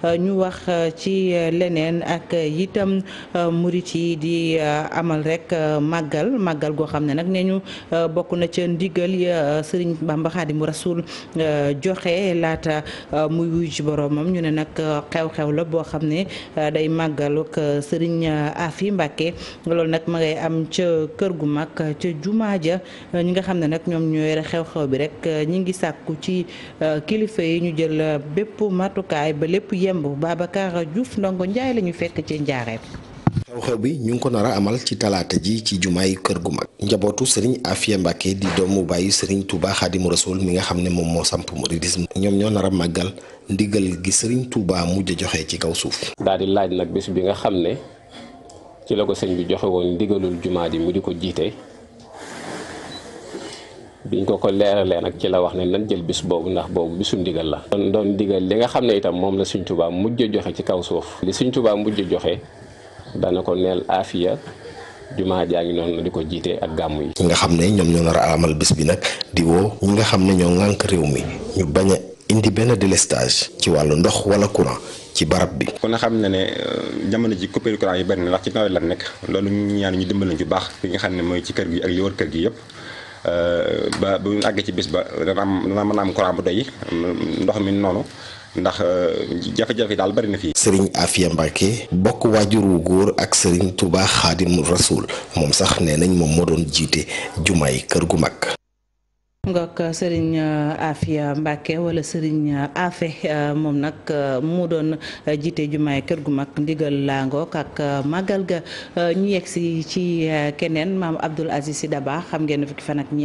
ñu wax ci leneen ak itam murit yi di amal rek màggal goo xam ne nag nee ñu bokk na ca ndigal ya Sëriñ Bamba Xaadimu Rasuul joxe laata muy wuy ci boromam ñu ne nag xew-xew la boo xam ne day màggaluk Sëriñ Afi Mbàkke loolu nag ma ngay am ca kër gu mag ca jumaa ja ñi nga xam ne nag ñoom ñoo yore xew-xew bi rek ñi ngi sàkku ci kilifa yi ñu jël bépp matukaay ba lépp yemb. Babacar Diouf Ndongo Njaay la ñu fekk ci njaareem. xew-xew bi ñu ngi ko nar a amal ci talaata ji ci jumaay kër gu mag. njabootu Serigne Afia Mbacke di doomu bàyyi Serigne Touba Xaadimu Rasul mi nga xam ne moom moo samp mouridisme ñoom ñoo nar a màggal ndigal gi Serigne Touba mujj a joxe ci kaw suuf. daal di laaj nag bés bi nga xam ne ci la ko sëñ bi joxe woon ndigalul jumaa ji mu di ko jiite biñ ko leeralee nag ci la wax ne nan jël bis boobu ndax boobu bisu ndigal la. doon ndigal li nga xam ne itam moom la Serigne Touba mujj a joxe ci kaw suuf li Serigne Touba mujj a joxe. dana ko neel Afia jumaa jaa ngi noonu di ko jiite ak gàmm yi. ñi nga xam ne ñoom ñoo nar a amal bés bi nag di woo ñi nga xam ne ñoo ŋànk réew mi ñu bañ a indi benn délestage ci wàllu ndox wala courant ci barab bi. kon xam na ne jamono ji coupure courant yi bari na ndax ci nawet la nekk loolu ñu ñaan ñu dimbal nañ ci baax fi nga xam ne mooy ci kër gi ak li wër kër gi yëpp ba bu ñu àggee ci bés ba dana mën a am courant bu doy ndox mi noonu. ndax jafe-jafe daal bari na fii. Serigne Afia Mbacke bokk waajur wu góor ak Serigne Touba Xaadimu Rasuul moom sax nee nañ moom moo doon jiite jumaay kër gu mag. ngok Serigne Afia Mbacke wala Serigne Afe moom nag mu doon jiite jumaay kër gu mag ndigal laa ngook ak màggal ga ñu yegg si ci keneen maam Abdoul Aziz Sy Dabakh xam ngeen fukki fan ak